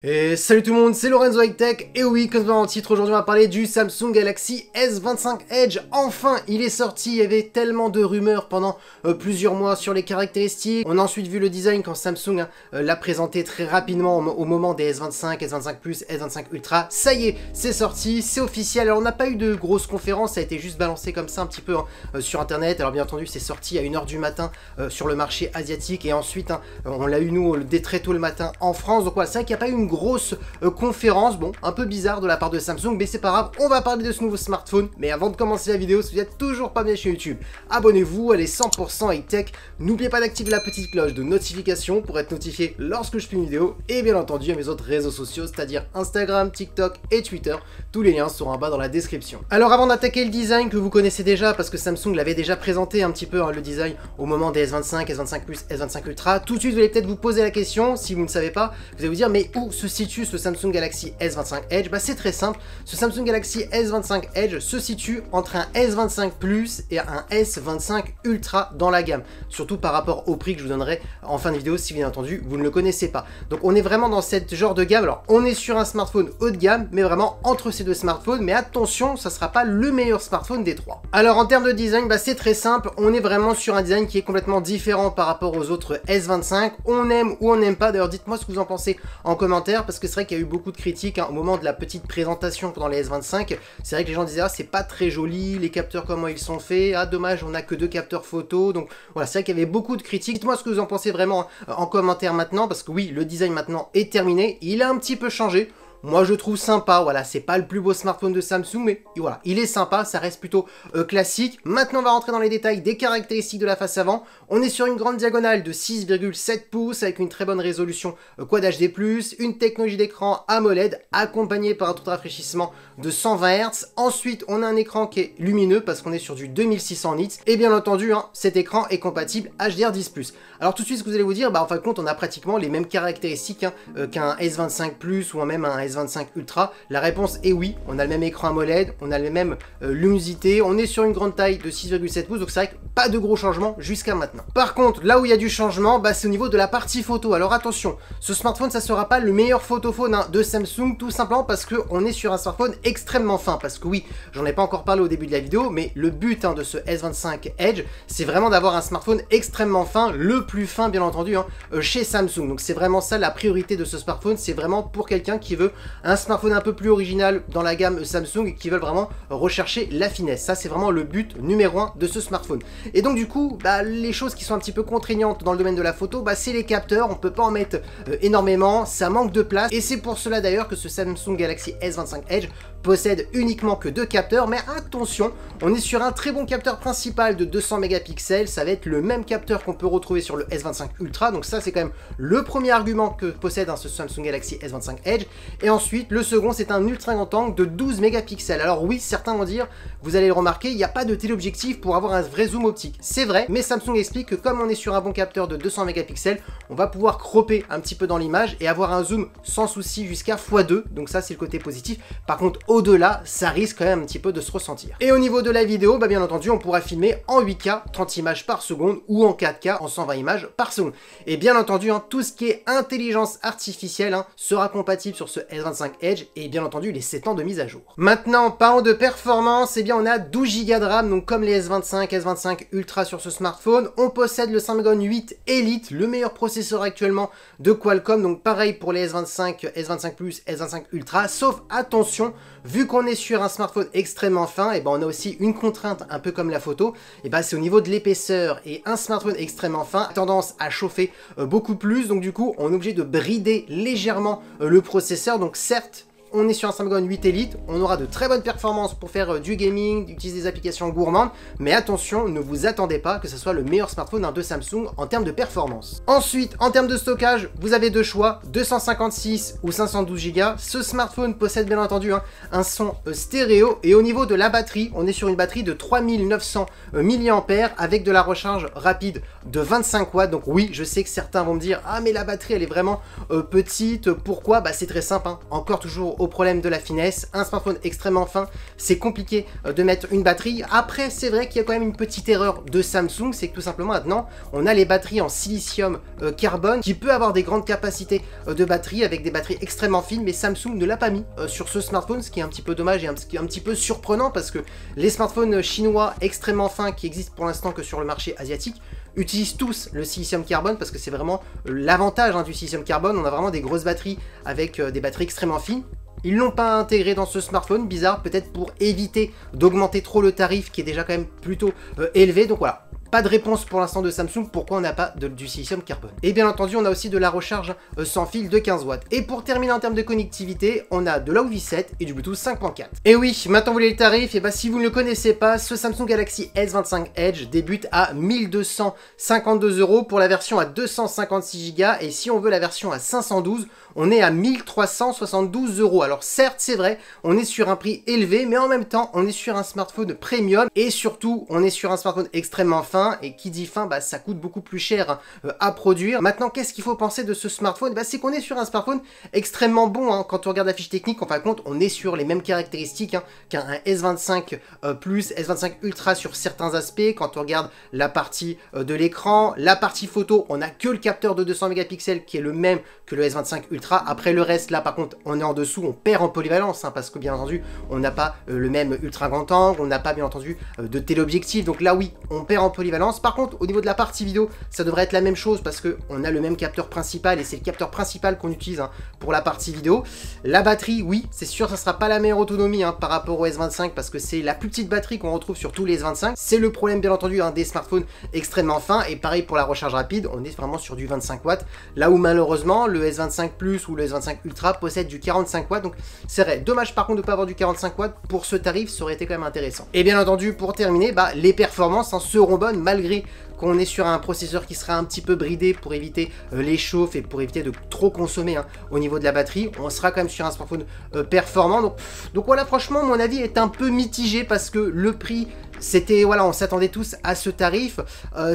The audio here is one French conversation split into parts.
Et salut tout le monde, c'est Lorenzo High Tech, et oui, comme dans le titre, aujourd'hui on va parler du Samsung Galaxy S25 Edge. Enfin, il est sorti, il y avait tellement de rumeurs pendant plusieurs mois sur les caractéristiques. On a ensuite vu le design quand Samsung l'a présenté très rapidement au moment des S25, S25 Plus, S25 Ultra. Ça y est, c'est sorti, c'est officiel. Alors on n'a pas eu de grosse conférence, ça a été juste balancé comme ça un petit peu sur internet. Alors bien entendu, c'est sorti à 1 h du matin sur le marché asiatique, et ensuite on l'a eu nous dès très tôt le matin en France. Donc voilà, c'est vrai qu'il n'y a pas eu une grosse conférence, bon, un peu bizarre de la part de Samsung, mais c'est pas grave, on va parler de ce nouveau smartphone. Mais avant de commencer la vidéo, si vous n'êtes toujours pas bien chez YouTube, abonnez-vous, elle est 100% high-tech. N'oubliez pas d'activer la petite cloche de notification pour être notifié lorsque je fais une vidéo, et bien entendu à mes autres réseaux sociaux, c'est-à-dire Instagram, TikTok et Twitter. Tous les liens seront en bas dans la description. Alors avant d'attaquer le design que vous connaissez déjà, parce que Samsung l'avait déjà présenté un petit peu le design au moment des S25, S25 Plus, S25 Ultra, tout de suite vous allez peut-être vous poser la question, si vous ne savez pas, vous allez vous dire mais où se situe ce Samsung Galaxy S25 Edge? Bah c'est très simple, ce Samsung Galaxy S25 Edge se situe entre un S25 Plus et un S25 Ultra dans la gamme, surtout par rapport au prix que je vous donnerai en fin de vidéo si bien entendu vous ne le connaissez pas. Donc on est vraiment dans cette genre de gamme. Alors on est sur un smartphone haut de gamme, mais vraiment entre ces deux smartphones, mais attention, ça sera pas le meilleur smartphone des trois. Alors en termes de design, bah c'est très simple, on est vraiment sur un design qui est complètement différent par rapport aux autres S25. On aime ou on n'aime pas, d'ailleurs dites-moi ce que vous en pensez en commentaire, parce que c'est vrai qu'il y a eu beaucoup de critiques au moment de la petite présentation pendant les S25. C'est vrai que les gens disaient ah c'est pas très joli, les capteurs comment ils sont faits, ah dommage on a que 2 capteurs photo. Donc voilà, c'est vrai qu'il y avait beaucoup de critiques. Dites-moi ce que vous en pensez vraiment en commentaire maintenant, parce que oui, le design maintenant est terminé, il a un petit peu changé. Moi je trouve sympa, voilà, c'est pas le plus beau smartphone de Samsung, mais voilà, il est sympa, ça reste plutôt classique. Maintenant on va rentrer dans les détails des caractéristiques de la face avant. On est sur une grande diagonale de 6,7 pouces avec une très bonne résolution Quad HD+, une technologie d'écran AMOLED accompagnée par un taux de rafraîchissement de 120 Hz. Ensuite on a un écran qui est lumineux parce qu'on est sur du 2600 nits, et bien entendu cet écran est compatible HDR10+. Alors tout de suite ce que vous allez vous dire, bah en fin de compte on a pratiquement les mêmes caractéristiques qu'un S25 Plus ou même un S25 Ultra. La réponse est oui, on a le même écran AMOLED, on a les mêmes luminosité, on est sur une grande taille de 6,7 pouces, donc c'est vrai que pas de gros changements jusqu'à maintenant. Par contre, là où il y a du changement, bah, c'est au niveau de la partie photo. Alors attention, ce smartphone, ça sera pas le meilleur photophone de Samsung, tout simplement parce qu'on est sur un smartphone extrêmement fin, parce que oui, j'en ai pas encore parlé au début de la vidéo, mais le but de ce S25 Edge, c'est vraiment d'avoir un smartphone extrêmement fin, le plus fin bien entendu chez Samsung. Donc c'est vraiment ça la priorité de ce smartphone, c'est vraiment pour quelqu'un qui veut un smartphone un peu plus original dans la gamme Samsung et qui veulent vraiment rechercher la finesse. Ça c'est vraiment le but numéro 1 de ce smartphone. Et donc du coup, bah, les choses qui sont un petit peu contraignantes dans le domaine de la photo, bah, c'est les capteurs. On peut pas en mettre énormément, ça manque de place, et c'est pour cela d'ailleurs que ce Samsung Galaxy S25 Edge possède uniquement que 2 capteurs. Mais attention, on est sur un très bon capteur principal de 200 mégapixels, ça va être le même capteur qu'on peut retrouver sur le S25 Ultra, donc ça c'est quand même le premier argument que possède ce Samsung Galaxy S25 Edge. Et ensuite le second, c'est un ultra grand angle de 12 mégapixels. Alors oui, certains vont dire, vous allez le remarquer, il n'y a pas de téléobjectif pour avoir un vrai zoom optique, c'est vrai, mais Samsung explique que comme on est sur un bon capteur de 200 mégapixels, on va pouvoir cropper un petit peu dans l'image et avoir un zoom sans souci jusqu'à x2, donc ça c'est le côté positif. Par contre au-delà, ça risque quand même un petit peu de se ressentir. Et au niveau de la vidéo, bah bien entendu, on pourra filmer en 8K, 30 images par seconde, ou en 4K, en 120 images par seconde. Et bien entendu, tout ce qui est intelligence artificielle sera compatible sur ce S25 Edge, et bien entendu les 7 ans de mise à jour. Maintenant, parlons de performance, et bien on a 12 Go de RAM, donc comme les S25, S25 Ultra sur ce smartphone. On possède le Snapdragon 8 Elite, le meilleur processeur actuellement de Qualcomm, donc pareil pour les S25, S25 Plus, S25 Ultra, sauf attention, vu qu'on est sur un smartphone extrêmement fin, et ben on a aussi une contrainte un peu comme la photo, et ben c'est au niveau de l'épaisseur, et un smartphone extrêmement fin a tendance à chauffer beaucoup plus, donc du coup on est obligé de brider légèrement le processeur. Donc certes, on est sur un Snapdragon 8 Elite, on aura de très bonnes performances pour faire du gaming, utiliser des applications gourmandes, mais attention, ne vous attendez pas que ce soit le meilleur smartphone de Samsung en termes de performance. Ensuite, en termes de stockage, vous avez deux choix, 256 ou 512 Go. Ce smartphone possède bien entendu un son stéréo, et au niveau de la batterie, on est sur une batterie de 3900 mAh avec de la recharge rapide de 25 watts. Donc oui, je sais que certains vont me dire ah mais la batterie elle est vraiment petite, pourquoi? Bah c'est très simple, encore toujours toujours au problème de la finesse. Un smartphone extrêmement fin, c'est compliqué de mettre une batterie. Après, c'est vrai qu'il y a quand même une petite erreur de Samsung, c'est que tout simplement maintenant, on a les batteries en silicium carbone qui peut avoir des grandes capacités de batterie avec des batteries extrêmement fines, mais Samsung ne l'a pas mis sur ce smartphone, ce qui est un petit peu dommage et un petit peu surprenant parce que les smartphones chinois extrêmement fins qui existent pour l'instant que sur le marché asiatique utilisent tous le silicium carbone parce que c'est vraiment l'avantage du silicium carbone. On a vraiment des grosses batteries avec des batteries extrêmement fines. Ils l'ont pas intégré dans ce smartphone, bizarre, peut-être pour éviter d'augmenter trop le tarif qui est déjà quand même plutôt élevé. Donc voilà. Pas de réponse pour l'instant de Samsung, pourquoi on n'a pas du silicium carbone. Et bien entendu, on a aussi de la recharge sans fil de 15 watts. Et pour terminer en termes de connectivité, on a de la Wi-Fi 7 et du Bluetooth 5.4. Et oui, maintenant vous voulez le tarif, et bah si vous ne le connaissez pas, ce Samsung Galaxy S25 Edge débute à 1252 € pour la version à 256 Go, et si on veut la version à 512, on est à 1372 €. Alors certes, c'est vrai, on est sur un prix élevé, mais en même temps, on est sur un smartphone premium, et surtout, on est sur un smartphone extrêmement fin, et qui dit fin, bah, ça coûte beaucoup plus cher à produire. Maintenant, qu'est-ce qu'il faut penser de ce smartphone? Bah, c'est qu'on est sur un smartphone extrêmement bon, quand on regarde la fiche technique, en fin de compte, on est sur les mêmes caractéristiques qu'un S25 Plus, S25 Ultra sur certains aspects. Quand on regarde la partie de l'écran, la partie photo, on n'a que le capteur de 200 mégapixels qui est le même que le S25 Ultra. Après le reste, là par contre, on est en dessous, on perd en polyvalence, parce que bien entendu, on n'a pas le même ultra grand angle, on n'a pas bien entendu de téléobjectif. Donc là oui, on perd en polyvalence. Par contre, au niveau de la partie vidéo, ça devrait être la même chose parce que on a le même capteur principal et c'est le capteur principal qu'on utilise pour la partie vidéo. La batterie, oui, c'est sûr, ça sera pas la meilleure autonomie par rapport au S25 parce que c'est la plus petite batterie qu'on retrouve sur tous les S25. C'est le problème bien entendu des smartphones extrêmement fins, et pareil pour la recharge rapide, on est vraiment sur du 25 watts. Là où malheureusement le S25 Plus ou le S25 Ultra possède du 45 watts, donc c'est vrai. Dommage par contre de ne pas avoir du 45 watts pour ce tarif, ça aurait été quand même intéressant. Et bien entendu, pour terminer, les performances seront bonnes malgré qu'on est sur un processeur qui sera un petit peu bridé pour éviter les chauffes et pour éviter de trop consommer au niveau de la batterie. On sera quand même sur un smartphone performant. Donc voilà, franchement, mon avis est un peu mitigé parce que le prix, c'était, voilà, on s'attendait tous à ce tarif.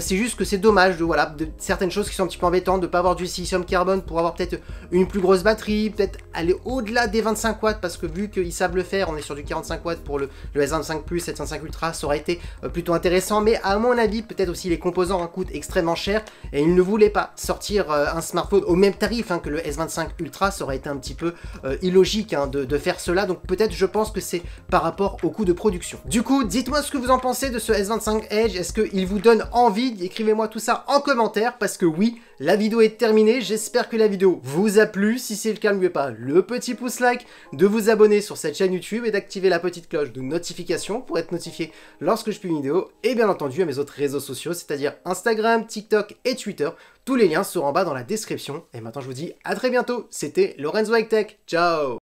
C'est juste que c'est dommage de certaines choses qui sont un petit peu embêtantes, de ne pas avoir du silicium carbone pour avoir peut-être une plus grosse batterie, peut-être aller au-delà des 25 watts parce que vu qu'ils savent le faire, on est sur du 45 watts pour le S25 Plus, S25 Ultra, ça aurait été plutôt intéressant. Mais à mon avis, peut-être aussi les composants coûtent extrêmement cher et ils ne voulaient pas sortir un smartphone au même tarif que le S25 Ultra. Ça aurait été un petit peu illogique de faire cela. Donc peut-être, je pense que c'est par rapport au coût de production. Du coup, dites-moi ce que vous en pensez de ce S25 Edge. Est-ce qu'il vous donne envie? Écrivez-moi tout ça en commentaire parce que oui, la vidéo est terminée. J'espère que la vidéo vous a plu. Si c'est le cas, n'oubliez pas le petit pouce like, de vous abonner sur cette chaîne YouTube et d'activer la petite cloche de notification pour être notifié lorsque je publie une vidéo, et bien entendu à mes autres réseaux sociaux, c'est-à-dire Instagram, TikTok et Twitter. Tous les liens seront en bas dans la description. Et maintenant je vous dis à très bientôt. C'était Lorenzo High Tech. Ciao.